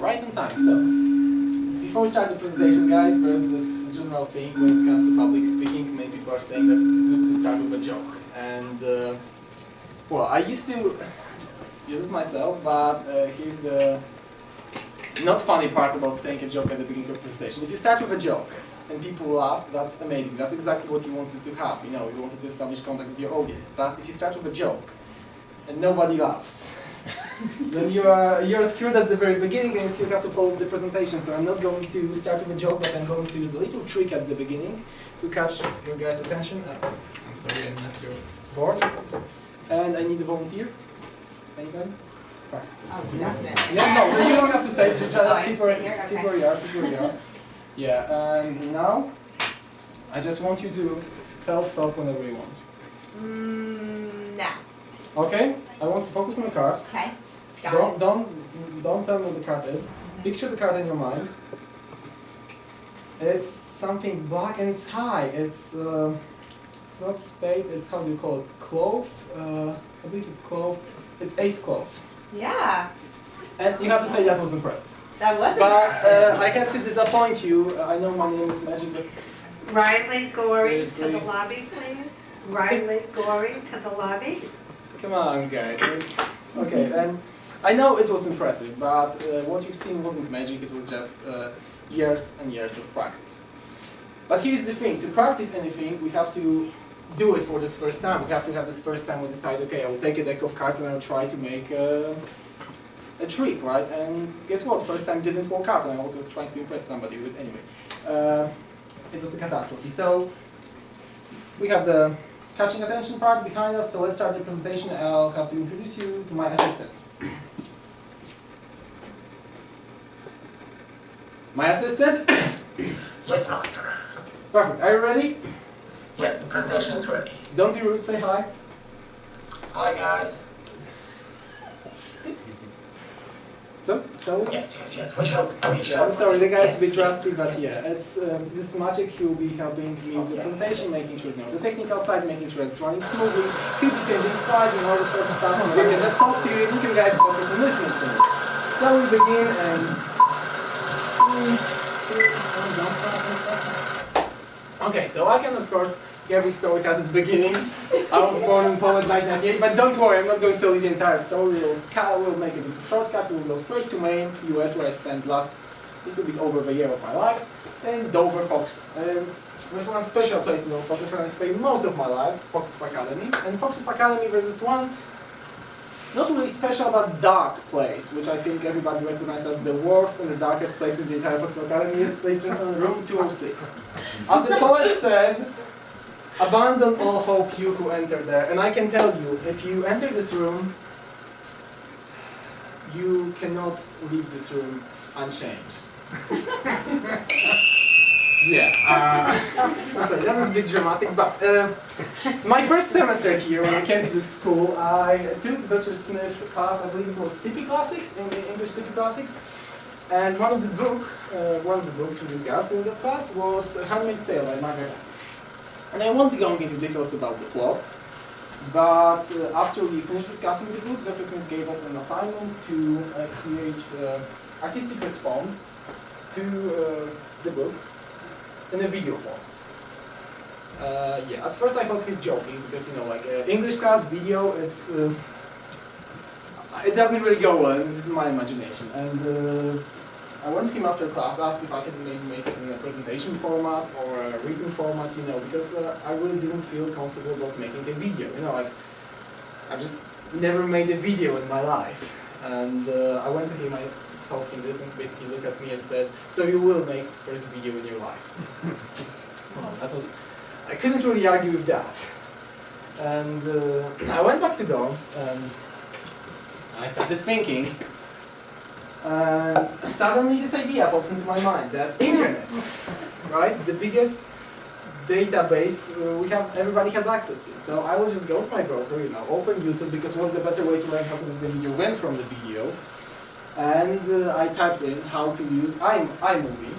right on time. So, before we start the presentation, guys, there's this general thing when it comes to public speaking. Many people are saying that it's good to start with a joke. And, well, I used to use it myself, but here's the not funny part about saying a joke at the beginning of a presentation. If you start with a joke and people laugh, that's amazing. That's exactly what you wanted to have. You know, you wanted to establish contact with your audience. But if you start with a joke and nobody laughs, then you're screwed at the very beginning and you still have to follow the presentation. So I'm not going to start with a joke, but I'm going to use a little trick at the beginning to catch your guys' attention. I'm sorry, I messed your board. And I need a volunteer. Anybody? Perfect. Oh, definitely. Yeah, no, you don't have to say it. You just sit where you are, sit where you are. Yeah, and now I just want you to tell stop whenever you want. Now. Okay? I want to focus on the card. Okay. Got Don't tell me what the card is. Picture the card in your mind. It's something black and it's high. It's not spade. It's, how do you call it? Clove. I believe it's clove. It's ace clove. Yeah. And you have to say that was impressive. That wasn't. But I have to disappoint you. I know my name is Magic, but Riley Goring to seriously? the lobby, please. Riley Goring to the lobby. Come on, guys. Okay, and I know it was impressive, but what you've seen wasn't magic. It was just years and years of practice. But here's the thing: to practice anything, we have to do it for this first time. We have to have this first time we decide, okay, I will take a deck of cards and I will try to make a trick, right? And guess what? First time didn't work out, and I also was trying to impress somebody with anyway. It was a catastrophe. So we have the catching attention part behind us, so let's start the presentation. I'll have to introduce you to my assistant. My assistant? Yes, master. Perfect. Are you ready? Yes, the presentation is ready. Don't be rude, say hi. Hi, guys. So, shall we? Yes, we shall. Yeah, I'm sorry, the guy's a bit Yes, rusty, but yeah, it's this Maciek. He will be helping me with the presentation, making sure, you know, the technical side, making sure it's running smoothly, he'll be changing slides and all this sort of stuff, so we can just talk to you and you can guys focus on listening to me. So we begin and... Okay, so I can, of course, every story has its beginning. I was born in Poland in 1998, but don't worry, I'm not going to tell you the entire story. We'll make a little shortcut. We'll go straight to Maine, US, where I spent last little bit over a year of my life, and Dover, Fox. There's one special place in Dover, Fox, where I spent most of my life, Foxtooth Academy. And Foxtooth Academy, there's this one, not really special, but dark place, which I think everybody recognizes as the worst and the darkest place in the entire Foxtooth Academy, is ladies and gentlemen, room 206. As the poet said, abandon all hope, you who enter there. And I can tell you, if you enter this room, you cannot leave this room unchanged. Yeah, sorry, that was a bit dramatic, but my first semester here, when I came to this school, I took Dr. Smith class, I believe it was CP Classics, English CP Classics, and one of the books we discussed in that class was Handmaid's Tale by Margaret Atwood. And I won't be going into details about the plot, but after we finished discussing the book, Dr. Smith gave us an assignment to create artistic response to the book in a video form. Yeah, at first I thought he's joking because, you know, like English class video, it's it doesn't really go well. This is my imagination. And I went to him after class, asked if I could maybe make it in a presentation format or a written format, you know, because I really didn't feel comfortable about making a video. You know, like I just never made a video in my life. And I went to him, I told him this, and he basically looked at me and said, "So you will make the first video in your life." Well, that was, I couldn't really argue with that. And I went back to dorms and I started thinking, and suddenly this idea pops into my mind that internet, right, the biggest database everybody has access to. So I will just go to my browser, you know, open YouTube, because what's the better way to learn how to make the video than from the video? And I typed in how to use iMovie,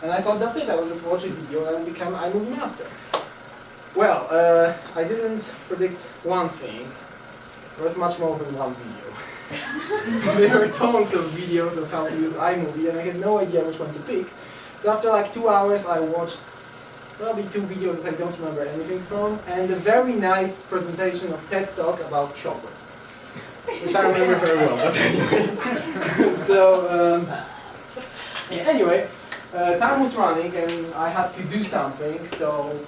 and I thought that's it. I will just watch a video and become iMovie master. Well, I didn't predict one thing. there was much more than one video. There were tons of videos of how to use iMovie, and I had no idea which one to pick. So after like 2 hours, I watched probably 2 videos that I don't remember anything from, and a very nice presentation of TED Talk about chocolate, which I remember very well. But anyway, so anyway, time was running, and I had to do something. So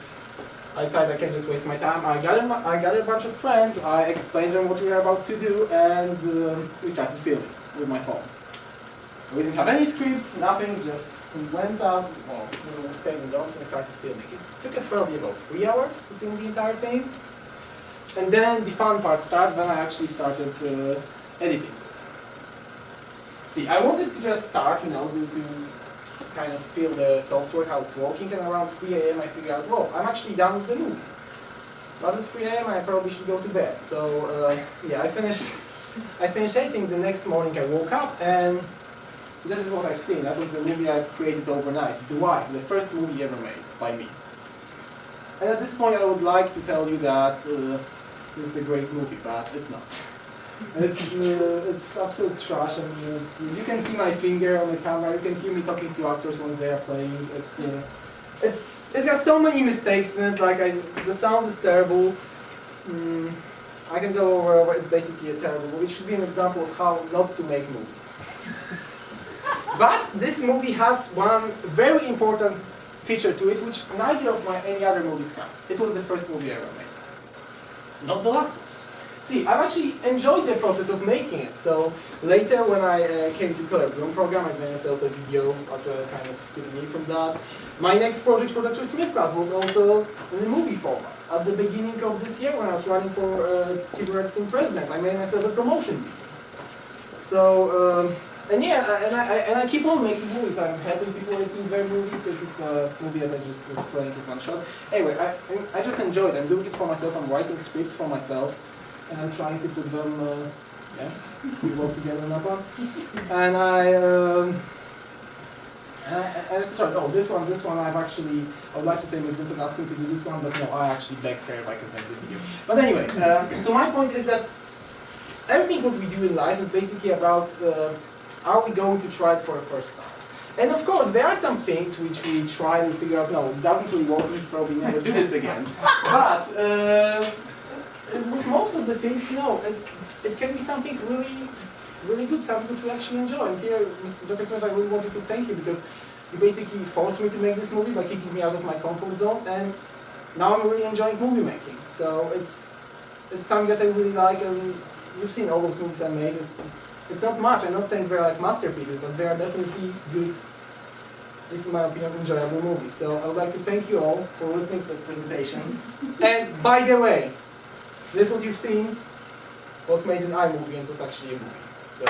I decided I can't just waste my time. I gathered a bunch of friends. I explained them what we were about to do, and we started filming with my phone. We didn't have any script, nothing. Just we went out. Well, we stayed indoors and we started filming. It took us probably about 3 hours to film the entire thing. And then the fun part started when I actually started editing this. See, I wanted to just start, to kind of feel the software, how it's working, and around 3 a.m. I figured out, well, I'm actually done with the movie. But it's 3 a.m. I probably should go to bed. So yeah, I finished editing. The next morning I woke up, and this is what I've seen. That was the movie I've created overnight, The Wife, the first movie ever made by me. And at this point I would like to tell you that this is a great movie, but it's not. It's absolute trash, and you can see my finger on the camera. You can hear me talking to actors when they are playing. It's got so many mistakes in it. Like the sound is terrible. I can go over. It's basically a terrible movie. It should be an example of how not to make movies. But this movie has one very important feature to it, which neither of any other movies has. It was the first movie I ever made, not the last one. See, I've actually enjoyed the process of making it. So later when I came to Color Bloom program, I made myself a video as a kind of souvenir from that. My next project for Dr. Smith class was also in a movie format. At the beginning of this year, when I was running for Civil Rights Team President, I made myself a promotion video. So, and yeah, and I keep on making movies. I'm helping people making their movies. This is a movie that I just was playing with one shot. Anyway, I just enjoy it. I'm doing it for myself. I'm writing scripts for myself. And I'm trying to put them, we work together on that one. And I started, this one I would like to say Ms. Vincent asked me to do this one, but no, I actually begged her if I could make the video. But anyway, so my point is that everything what we do in life is basically about, are we going to try it for the first time? And of course, there are some things which we try and figure out, no, it doesn't really work, we should probably never do this again. But, with most of the things, it can be something really, really good, something which we actually enjoy. And here, Mr. Dr. Smith, I really wanted to thank you because you basically forced me to make this movie by kicking me out of my comfort zone, and now I'm really enjoying movie making. So it's something that I really like, and you've seen all those movies I made. It's not much. I'm not saying they're like masterpieces, but they are definitely good, at least in my opinion, enjoyable movies. So I would like to thank you all for listening to this presentation. And by the way, this what you've seen was made in iMovie and was actually a movie. So,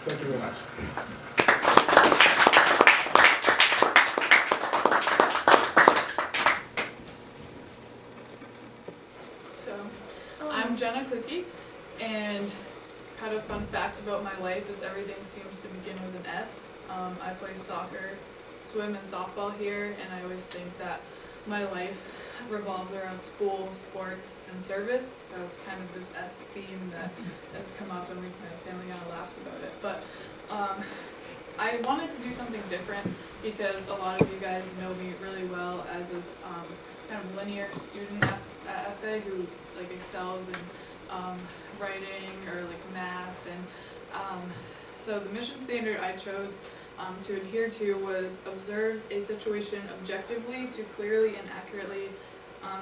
thank you very much. So, I'm Jenna Clicky, and kind of fun fact about my life is everything seems to begin with an S. I play soccer, swim, and softball here, and I always think that my life revolves around school, sports, and service, so it's kind of this S theme that has come up, and my family kind of laughs about it. But I wanted to do something different because a lot of you guys know me really well as this kind of linear student at FA who like excels in writing or like math, and so the mission standard I chose to adhere to was observes a situation objectively to clearly and accurately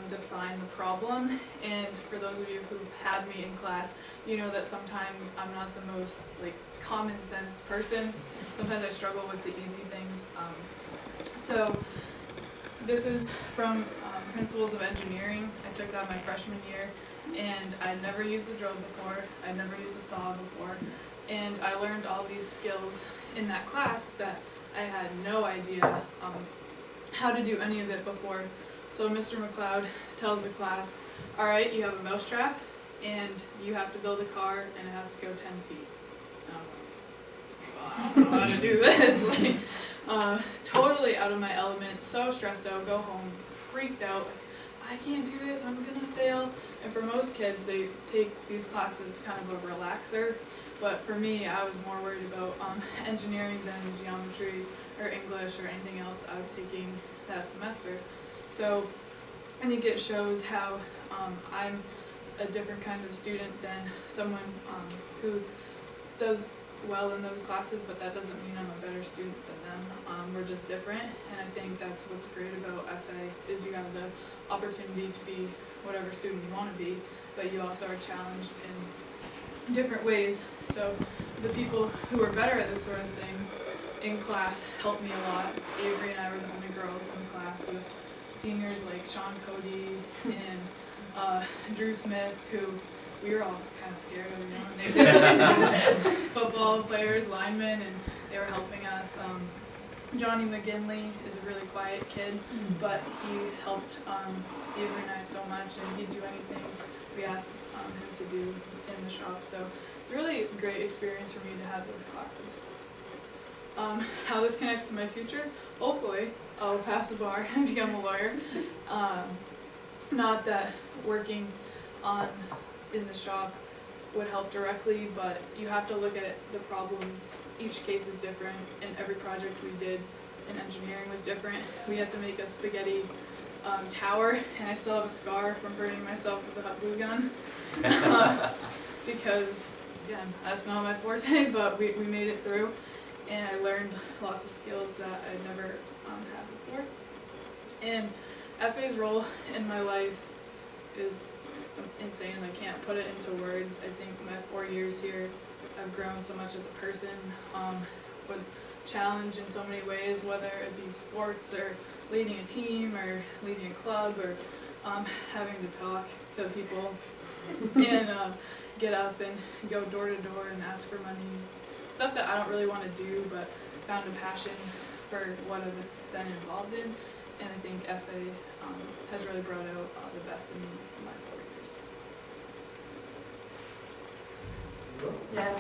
define the problem. And for those of you who've had me in class, you know that sometimes I'm not the most like common sense person. Sometimes I struggle with the easy things. So this is from Principles of Engineering. I took that my freshman year, and I'd never used the drill before. I'd never used a saw before. And I learned all these skills in that class that I had no idea how to do any of it before. So Mr. McLeod tells the class, all right, you have a mousetrap, and you have to build a car, and it has to go 10 feet. And I'm like, well, I don't know how to do this. Like, totally out of my element, so stressed out, go home, freaked out. I can't do this, I'm gonna fail. And for most kids, they take these classes kind of a relaxer. But for me, I was more worried about engineering than geometry or English or anything else I was taking that semester. So I think it shows how I'm a different kind of student than someone who does well in those classes, but that doesn't mean I'm a better student than them. We're just different, and I think that's what's great about FA is you have the opportunity to be whatever student you want to be, but you also are challenged in different ways. So the people who are better at this sort of thing in class helped me a lot. Avery and I were the only girls in the class with seniors like Sean Cody and Drew Smith, who we were all just kind of scared of, you know, and they were football players, linemen, and they were helping us. Johnny McGinley is a really quiet kid, but he helped Avery and I so much, and he'd do anything we asked him to do in the shop. So it's a really great experience for me to have those classes. How this connects to my future? Hopefully, I'll pass the bar and become a lawyer. Not that working in the shop would help directly, but you have to look at the problems. Each case is different, and every project we did in engineering was different. We had to make a spaghetti tower, and I still have a scar from burning myself with a hot glue gun. Because, again, that's not my forte, but we made it through, and I learned lots of skills that I'd never had before. And FA's role in my life is insane. I can't put it into words. I think my 4 years here, I've grown so much as a person, was challenged in so many ways, whether it be sports or leading a team or leading a club or having to talk to people and get up and go door to door and ask for money. Stuff that I don't really want to do, but found a passion for what I've been involved in. And I think FA has really brought out the best in me in my 4 years. Yeah.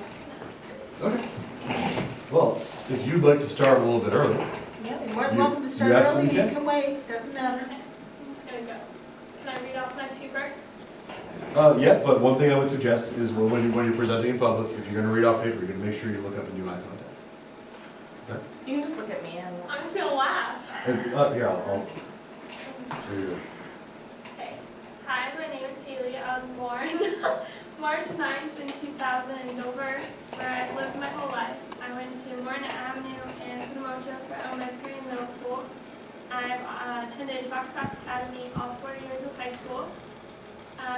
Okay. Well, if you'd like to start a little bit early. Yeah, you're more than You- welcome to start you early, absolutely you can. can wait, doesn't matter. I'm just gonna go. Can I read off my paper? Yeah, but one thing I would suggest is when you're presenting in public, if you're gonna read off paper, you're gonna make sure you look up and do eye contact. You can just look at me and I'm just gonna laugh. And, here, I'll, there you go. Okay. Hi, my name is Haley. I was born March 9th in 2000 in Dover, where I've lived my whole life. I went to Morton Avenue and Sonoma for elementary and middle school. I've attended Foxcroft Academy all 4 years of high school.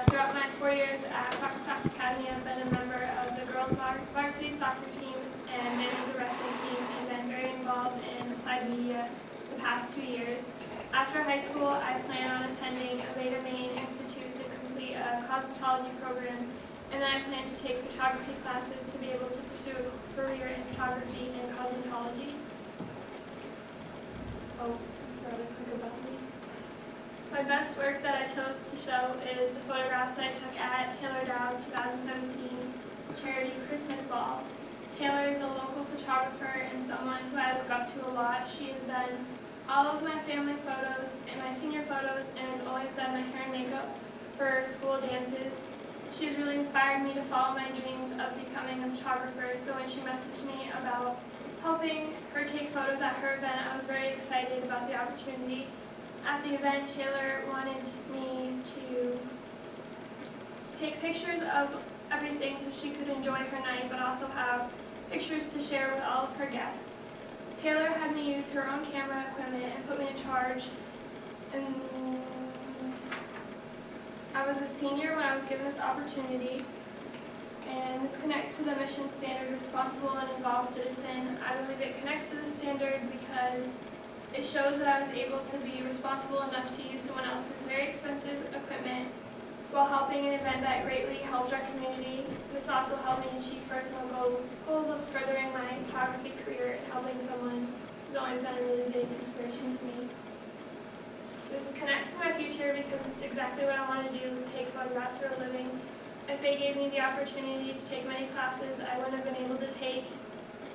Throughout my 4 years at Foxcroft Academy, I've been a member of the girls varsity soccer team and managed the wrestling team, and been very involved in applied media the past 2 years. After high school, I plan on attending Aveda Maine Institute to complete a cosmetology program, and then I plan to take photography classes to be able to pursue a career in photography and cosmetology. Oh, I forgot to click about me. My best work that I chose to show is the photographs that I took at Taylor Dow's 2017 charity Christmas ball. Taylor is a local photographer and someone who I look up to a lot. She has done all of my family photos and my senior photos, and has always done my hair and makeup for school dances. She has really inspired me to follow my dreams of becoming a photographer, so when she messaged me about helping her take photos at her event, I was very excited about the opportunity. At the event, Taylor wanted me to take pictures of everything so she could enjoy her night, but also have pictures to share with all of her guests. Taylor had me use her own camera equipment and put me in charge. And I was a senior when I was given this opportunity, and this connects to the mission standard, responsible and involved citizen. I believe it connects to the standard because it shows that I was able to be responsible enough to use someone else's very expensive equipment while helping an event that greatly helped our community. This also helped me achieve personal goals of furthering my photography career and helping someone who's always been a really big inspiration to me. This connects to my future because it's exactly what I want to do, take photographs for a living. If they gave me the opportunity to take many classes I wouldn't have been able to take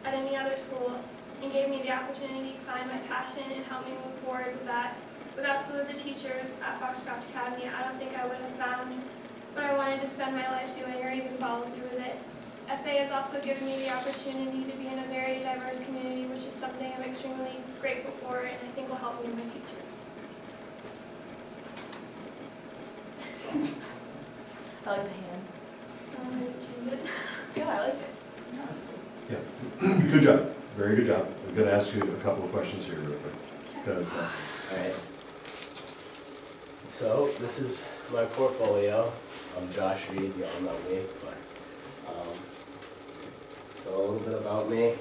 at any other school, and gave me the opportunity to find my passion and help me move forward with that, Without some of the teachers at Foxcroft Academy, I don't think I would have found what I wanted to spend my life doing or even follow through with it. FA has also given me the opportunity to be in a very diverse community, which is something I'm extremely grateful for and I think will help me in my future. I like the hand. I'm going to change it. Yeah, I like it. That's cool. Good job, very good job. I'm gonna ask you a couple of questions here real quick, because, Alright. So, this is my portfolio. I'm Josh Reed, you all know me, but, so a little bit about me.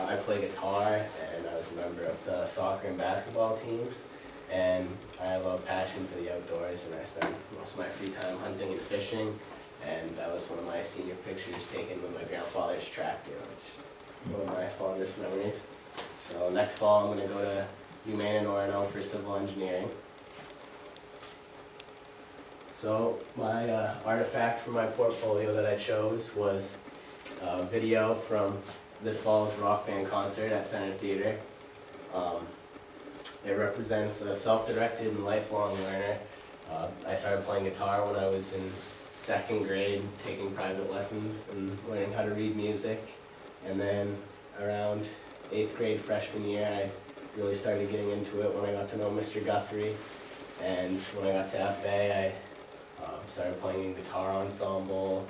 I play guitar, and I was a member of the soccer and basketball teams, and I have a passion for the outdoors, and I spend most of my free time hunting and fishing, and that was one of my senior pictures taken with my grandfather's tractor, which is one of my fondest memories. So next fall, I'm gonna go to UMaine and Orono for civil engineering. So my artifact for my portfolio that I chose was a video from this fall's rock band concert at Center Theater. It represents a self-directed and lifelong learner. I started playing guitar when I was in 2nd grade, taking private lessons and learning how to read music. And then around 8th grade freshman year, I really started getting into it when I got to know Mr. Guthrie. And when I got to FA, I started playing in guitar ensemble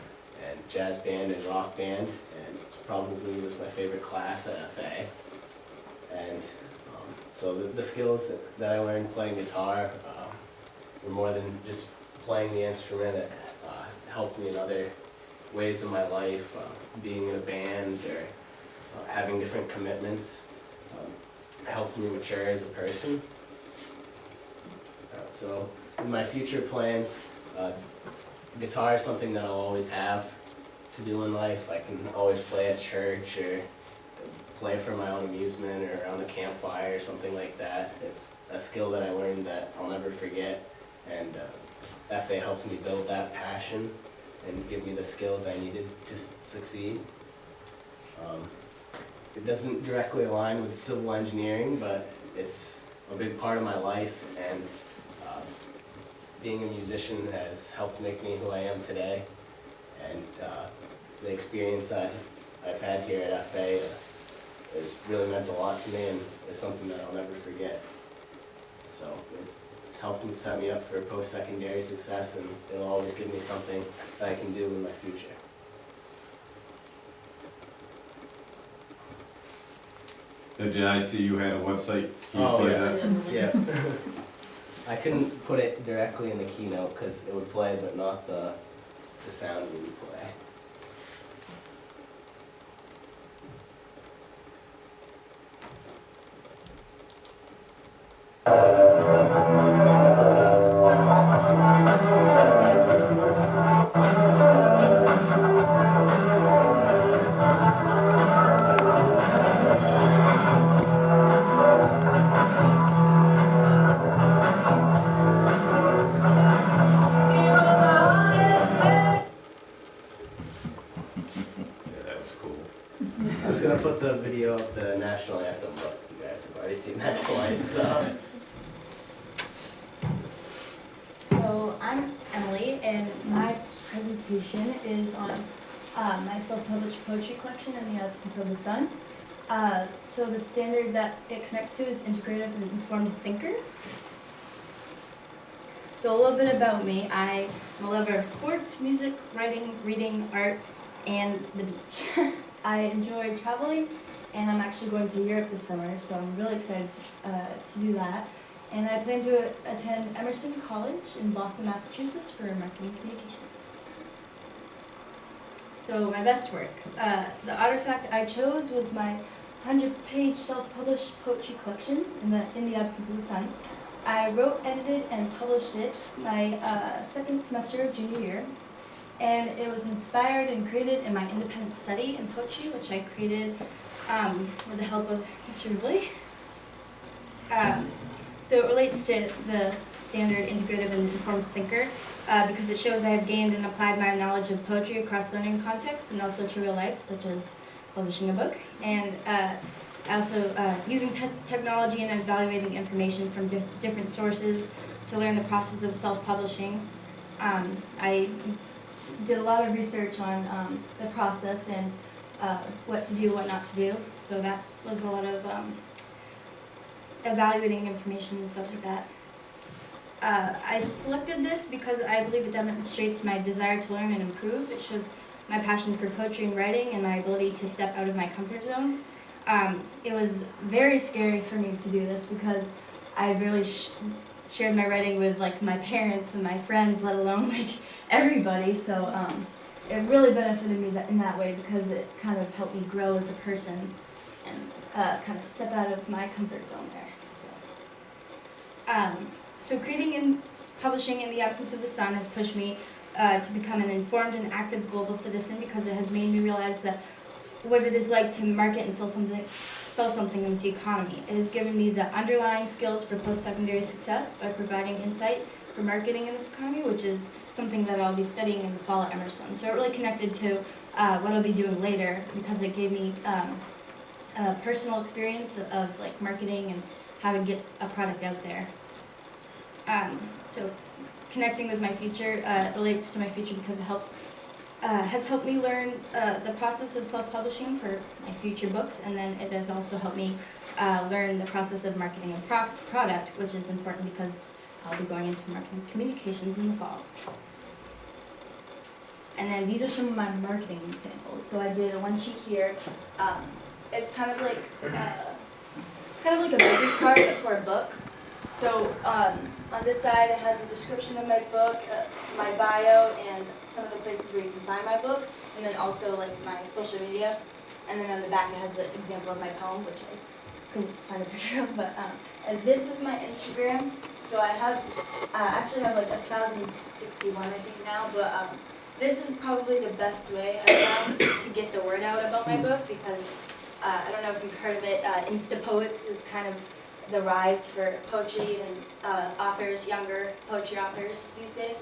and jazz band and rock band, and it probably was my favorite class at FA. And so the skills that I learned playing guitar were more than just playing the instrument. It helped me in other ways in my life, being in a band or having different commitments. It helped me mature as a person. So in my future plans, guitar is something that I'll always have to do in life. I can always play at church or play for my own amusement or around a campfire or something like that. It's a skill that I learned that I'll never forget, and FA helped me build that passion and give me the skills I needed to succeed. It doesn't directly align with civil engineering, but it's a big part of my life, and being a musician has helped make me who I am today. And the experience I've had here at FA has really meant a lot to me, and it's something that I'll never forget. So it's helped set me up for post-secondary success, and it'll always give me something that I can do in my future. did I see you had a website? Can you Oh, play yeah. that? Yeah. I couldn't put it directly in the keynote because it would play, but not the sound would play. Yeah, that was cool. I was gonna put the video of the national anthem, but you guys have already seen that twice, so. So I'm Emily, and my presentation is on my self-published poetry collection, In the Absence of the Sun. So the standard that it connects to is integrative and informed thinker. So a little bit about me. I'm a lover of sports, music, writing, reading, art, and the beach. I enjoy traveling, and I'm actually going to Europe this summer, so I'm really excited to do that. And I plan to attend Emerson College in Boston, Massachusetts for marketing communications. So my best work. The artifact I chose was my 100-page self-published poetry collection, In the Absence of the Sun. I wrote, edited, and published it my second semester of junior year. And it was inspired and created in my independent study in poetry, which I created with the help of Mr. Ridley. So it relates to the standard integrative and informed thinker because it shows I have gained and applied my knowledge of poetry across learning contexts and also to real life, such as publishing a book. And I also, using technology and evaluating information from different sources to learn the process of self-publishing. I did a lot of research on the process and what to do, what not to do. So that was a lot of evaluating information and stuff like that. I selected this because I believe it demonstrates my desire to learn and improve. It shows my passion for poetry and writing and my ability to step out of my comfort zone. It was very scary for me to do this because I really shared my writing with like my parents and my friends, let alone like everybody. So it really benefited me in that way because it kind of helped me grow as a person and kind of step out of my comfort zone there. So creating and publishing in the absence of the sun has pushed me to become an informed and active global citizen because it has made me realize that what it is like to market and sell something in this economy. It has given me the underlying skills for post-secondary success by providing insight for marketing in this economy, which is something that I'll be studying in the fall at Emerson. So it really connected to what I'll be doing later because it gave me a personal experience of like marketing and how to get a product out there. So connecting with my future relates to my future because it has helped me learn the process of self-publishing for my future books, and then it has also helped me learn the process of marketing a product, which is important because I'll be going into marketing communications in the fall. And then these are some of my marketing examples. So I did one sheet here. It's kind of like a business card but for a book. So on this side it has a description of my book, my bio, and some of the places where you can find my book, and then also like my social media. And then on the back it has an example of my poem, which I couldn't find a picture of. But and this is my Instagram. So I have actually have like 1,061 I think now, but this is probably the best way I found to get the word out about my book because I don't know if you've heard of it. Instapoets is kind of the rise for poetry and authors, younger poetry authors these days.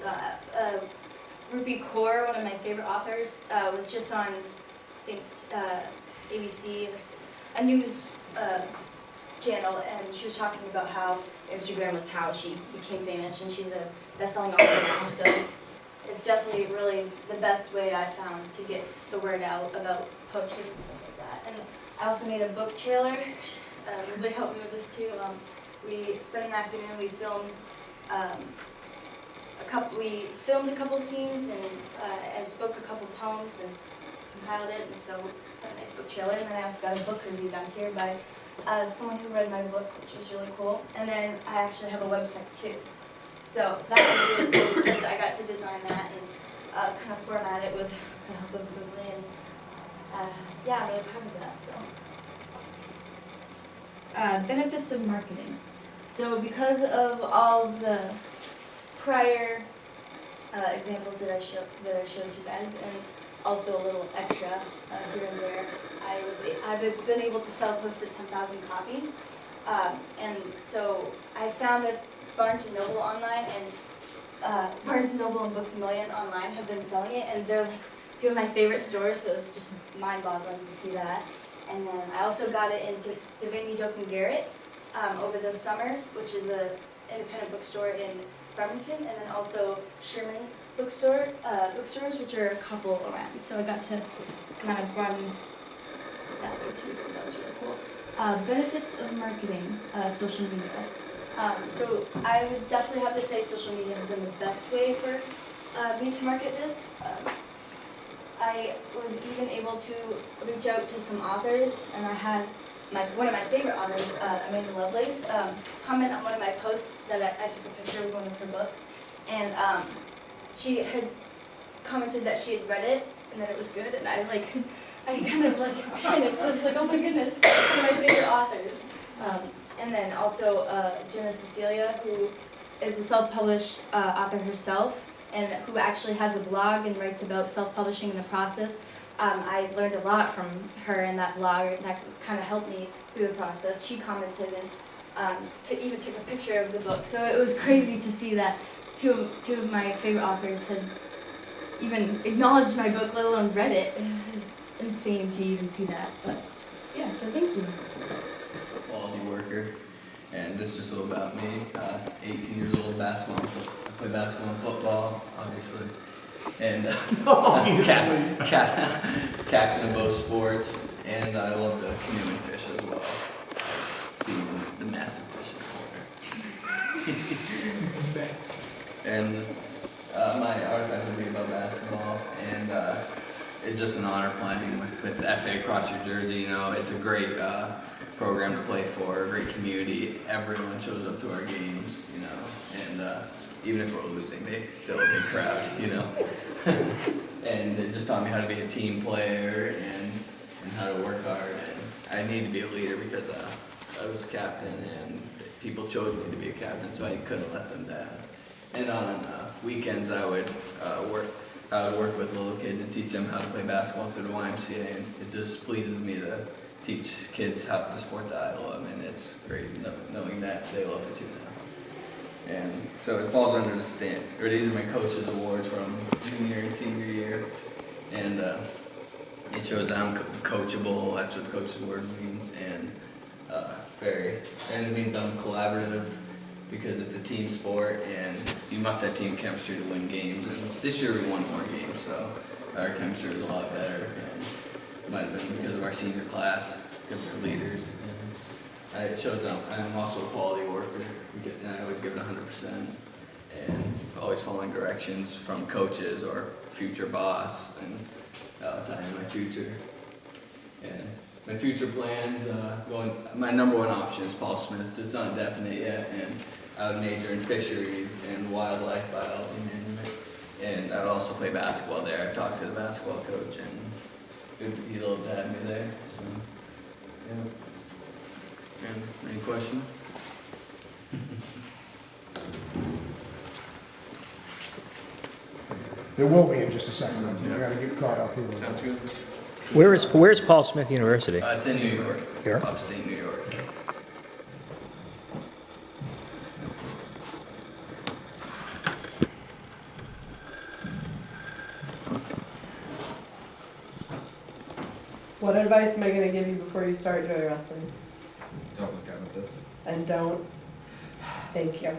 Rupi Kaur, one of my favorite authors, was just on, I think, ABC, or a news channel, and she was talking about how Instagram was how she became famous, and she's a best-selling author now, so it's definitely really the best way I found to get the word out about poetry and stuff like that. And I also made a book trailer, which really helped me with this too. We spent an afternoon, we filmed a couple scenes, and I spoke a couple poems and compiled it, and so had a nice book trailer. And then I also got a book review down here by someone who read my book, which was really cool. And then I actually have a website too. So that was really cool because I got to design that and kind of format it with the help of Google. And yeah, I'm really proud of that. So. Benefits of marketing. So because of all the prior examples that I showed you guys, and also a little extra here and there, I've been able to sell close to 10,000 copies, and so I found that Barnes & Noble online and Barnes & Noble and Books A Million online have been selling it, and they're like two of my favorite stores, so it's just mind-boggling to see that. And then I also got it into Devaney Doak and Garrett over the summer, which is an independent bookstore in Farmington, and then also Sherman bookstores, which are a couple around. So I got to kind of broaden that way too, so that was really cool. Benefits of marketing, social media. So I would definitely have to say social media has been the best way for me to market this. I was even able to reach out to some authors, and I had one of my favorite authors, Amanda Lovelace, comment on one of my posts that I took a picture of one of her books, and she had commented that she had read it and that it was good, and I kind of was like, oh my goodness, one of my favorite authors. And then also Jenna Cecilia, who is a self-published author herself, and who actually has a blog and writes about self-publishing in the process. I learned a lot from her in that blog, and that kind of helped me through the process. She commented and even took a picture of the book. So it was crazy to see that two of my favorite authors had even acknowledged my book, let alone read it. It was insane to even see that. But yeah, so thank you. Worker, and this is just a little about me. 18 years old, basketball. I play basketball and football, obviously, and captain of both sports, and I love to canoe and fish as well. See the massive fish in the water. And my artifact would be about basketball, and it's just an honor playing with FA across your jersey. You know, it's a great program to play for, a great community. Everyone shows up to our games, you know, and even if we're losing, they still a big crowd, you know. And it just taught me how to be a team player and how to work hard. And I need to be a leader because I was a captain and people chose me to be a captain, so I couldn't let them down. And on weekends, I would work with little kids and teach them how to play basketball through the YMCA, and it just pleases me to teach kids how the sport that I love, and it's great knowing that they love it too now. And so it falls under these are my coaches' awards from junior and senior year, and it shows that I'm coachable. That's what the coach's award means, and it means I'm collaborative, because it's a team sport and you must have team chemistry to win games. And this year we won more games, so our chemistry was a lot better. And it might have been because of our senior class, because we're leaders. And it shows that I'm also a quality worker, and I always give it 100%. And always following directions from coaches or future boss, and telling my future. And my future plans, my number one option is Paul Smith. It's not definite yet, and I would major in fisheries and wildlife biology management, and I would also play basketball there. I've talked to the basketball coach, and he'd love to have me there. So, yeah. And any questions? There will be in just a second. You're gonna get caught up here. Sounds good. Where's Paul Smith University? It's in New York. Here? Upstate New York. What advice am I gonna give you before you start joyriding? Don't look down at this. And don't. Thank you.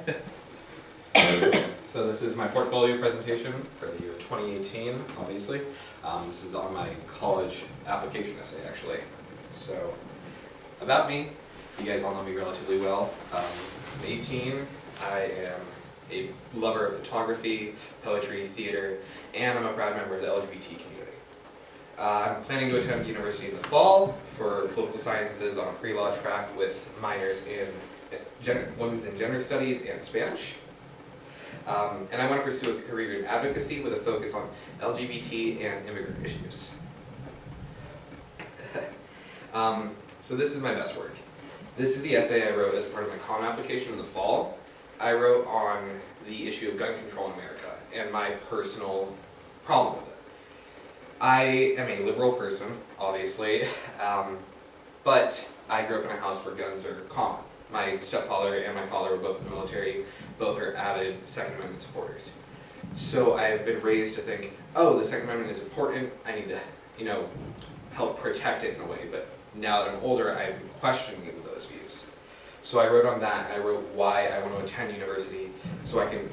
So this is my portfolio presentation for the year 2018, obviously. This is on my college application essay, actually. So, about me, you guys all know me relatively well. I'm 18, I am a lover of photography, poetry, theater, and I'm a proud member of the LGBT community. I'm planning to attend university in the fall for political sciences on a pre-law track with minors in women's and gender studies and Spanish. And I want to pursue a career in advocacy with a focus on LGBT and immigrant issues. So this is my best work. This is the essay I wrote as part of my comm application in the fall. I wrote on the issue of gun control in America and my personal problem with it. I am a liberal person, obviously, but I grew up in a house where guns are common. My stepfather and my father were both in the military. Both are avid Second Amendment supporters. So I've been raised to think, oh, the Second Amendment is important. I need to, help protect it in a way. But now that I'm older, I'm questioning those views. So I wrote on that, and I wrote why I want to attend university so I can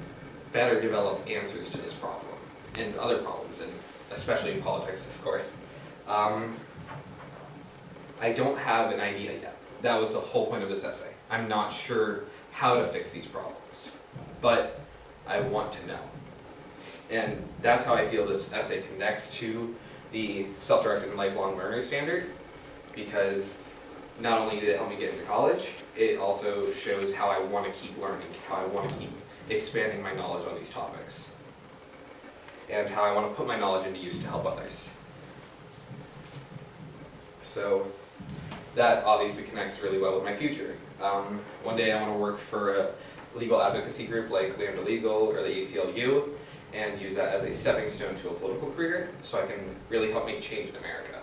better develop answers to this problem and other problems, and especially in politics, of course. I don't have an idea yet. That was the whole point of this essay. I'm not sure how to fix these problems, but I want to know. And that's how I feel this essay connects to the self-directed and lifelong learner standard, because not only did it help me get into college, it also shows how I want to keep learning, how I want to keep expanding my knowledge on these topics, and how I want to put my knowledge into use to help others. So that obviously connects really well with my future. One day I want to work for a legal advocacy group like Lambda Legal or the ACLU and use that as a stepping stone to a political career so I can really help make change in America.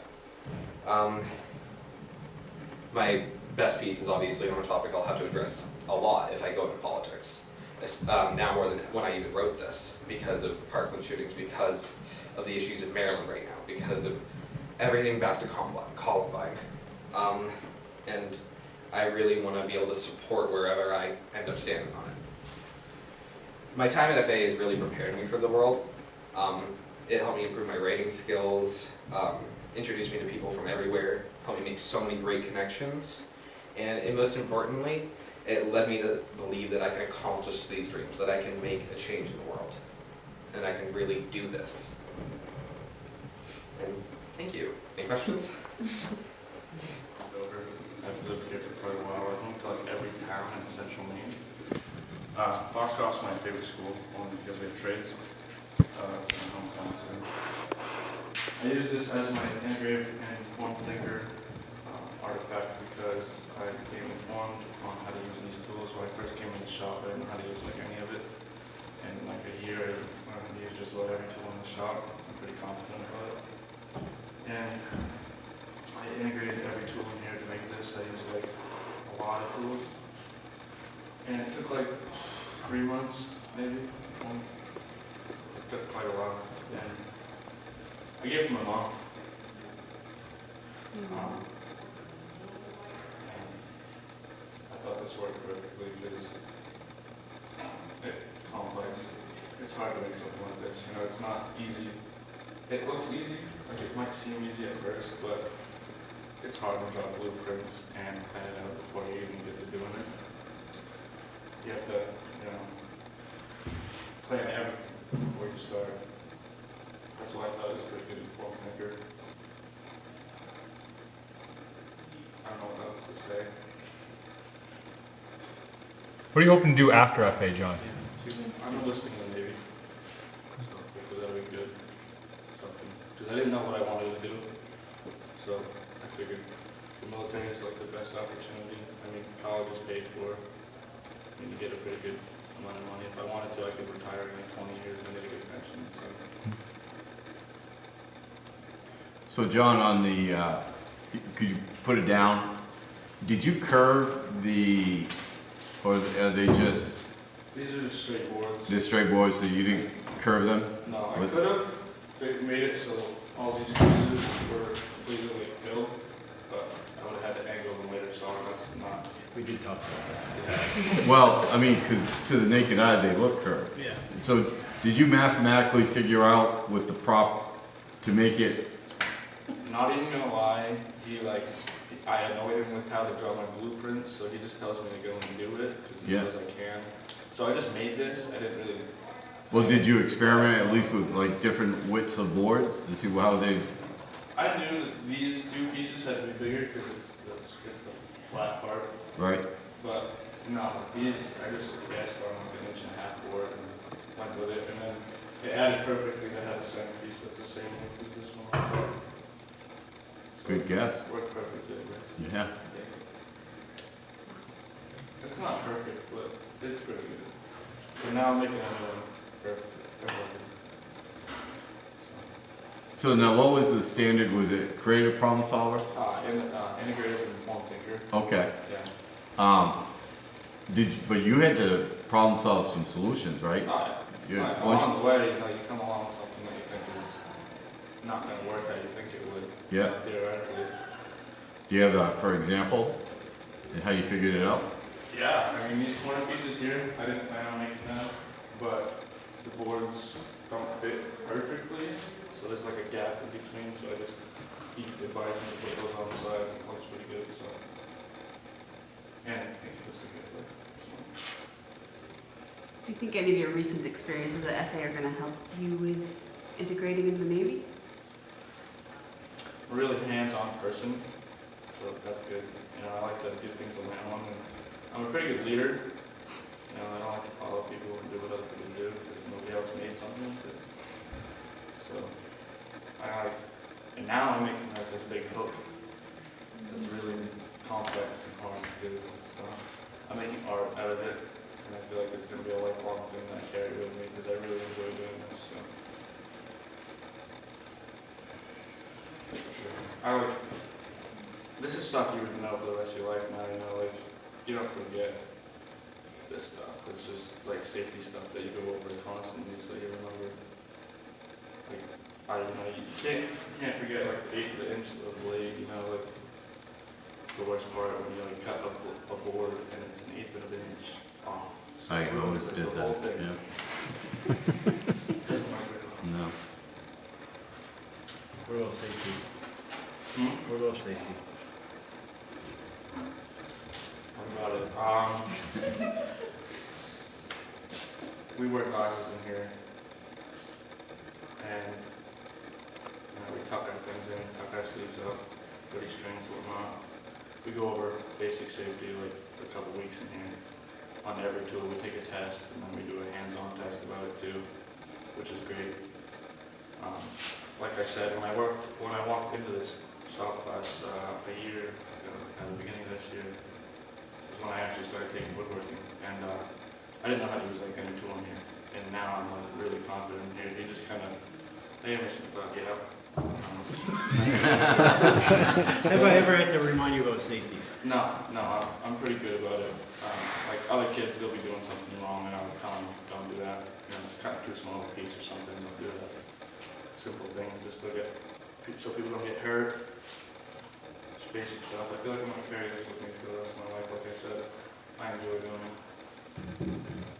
My best piece is obviously on a topic I'll have to address a lot if I go into politics. Now more than when I even wrote this, because of the Parkland shootings, because of the issues in Maryland right now, because of everything back to Columbine. And I really want to be able to support wherever I end up standing on it. My time at FA has really prepared me for the world. It helped me improve my writing skills, introduced me to people from everywhere, helped me make so many great connections, and most importantly, it led me to believe that I can accomplish these dreams, that I can make a change in the world, and I can really do this. And thank you. Any questions? Over. I've lived here for quite a while. I've moved to like every town in central Maine. Foxcroft's my favorite school, only because we have trades. It's my hometown, so. I use this as my integrative and informed thinker artifact because I became informed on how to use these tools. When I first came in the shop, I didn't know how to use like any of it. And in like a year, I learned how to use just about every tool in the shop. I'm pretty confident about it. And I integrated every tool in here to make this. I used like a lot of tools. And it took like 3 months, maybe. It took quite a while. And I gave it to my mom. And I thought this worked perfectly because it's complex. It's hard to make something like this. You know, it's not easy. It looks easy, like it might seem easy at first, but it's hard to draw blueprints and plan it out before you even get to doing it. You have to, you know, plan everything before you start. That's why I thought it was pretty good informed thinker. I don't know what else to say. What are you hoping to do after FA, John? I'm enlisting in the Navy, so hopefully that'll be good. Something, because I didn't know what I wanted to do, so I figured the military is like the best opportunity. I mean, college is paid for. I mean, you get a pretty good amount of money. If I wanted to, I could retire in like 20 years and get a good pension. So John, on the, could you put it down? Did you curve the, or are they just? These are just straight boards. They're straight boards, so you didn't curve them? No, I could have made it so all these pieces were completely filled, but I would have had to angle them later, so that's not. We did talk about that. Well, I mean, because to the naked eye, they look curved. Yeah. So did you mathematically figure out with the prop to make it? Not even gonna lie, I annoyed him with how to draw my blueprints, so he just tells me to go and do it, because he knows I can. So I just made this, I didn't really. Well, did you experiment at least with like different widths of boards to see how they? I knew that these two pieces had to be bigger, because it's the flat part. Right. But no, these, I just guessed on like 1.5 inch board and went with it, and then it added perfectly to have a centerpiece that's the same width as this one. Good guess. Worked perfectly. Right? Yeah. It's not perfect, but it's pretty good. And now I'm making another one perfect. So now, what was the standard? Was it creative problem solver? Integrative and informed thinker. Okay. Yeah. But you had to problem solve some solutions, right? Along the way, you come along with something that you think is not going to work how you think it would. Yeah. Theoretically. Do you have, for example, and how you figured it out? Yeah, I mean, these corner pieces here, I didn't plan on making them, but the boards don't fit perfectly, so there's like a gap in between, so I just keep advising to put those on the side, and it looks pretty good, so. And I think it looks good. Do you think any of your recent experiences at FA are going to help you with integrating in the Navy? I'm a really hands-on person, so that's good. You know, I like to do things on my own. And I'm a pretty good leader. You know, I don't like to follow people and do what other people do because nobody else made something. So, and now I'm making like this big hook that's really complex and hard to do. So I'm making art out of it, and I feel like it's going to be a lifelong thing that I carry with me because I really enjoy doing this. So. This is stuff you would know for the rest of your life now, you know, like, you don't forget this stuff. It's just like safety stuff that you go over constantly so you remember. Like, you can't forget like the 1/8 of the inch of the blade, you know, like, It's the worst part when you like cut a board and it's an eighth of an inch off. So I it always ruins did the whole that, thing. yeah. Doesn't work very well. No. What about safety? What about safety? What about it? We wear glasses in here, and we tuck our things in, tuck our sleeves up, hoodie strings, whatnot. We go over basic safety like a couple weeks in here. On every tool, we take a test, and then we do a hands-on test about it too, which is great. Like I said, when I walked into this shop class a year ago, at the beginning of this year, was when I actually started taking woodworking, and I didn't know how to use like any tool in here, and now I'm like really confident in here. They just kind of, they almost thought, yeah. Have I ever had to remind you about safety? No, I'm pretty good about it. Like other kids, they'll be doing something wrong, and I'll tell them, don't do that. You know, cut too small a piece or something, don't do that. Simple things, just look at, so people don't get hurt. Just basic stuff. I feel like I'm gonna carry this with me for the rest of my life. Like I said, I enjoy doing it.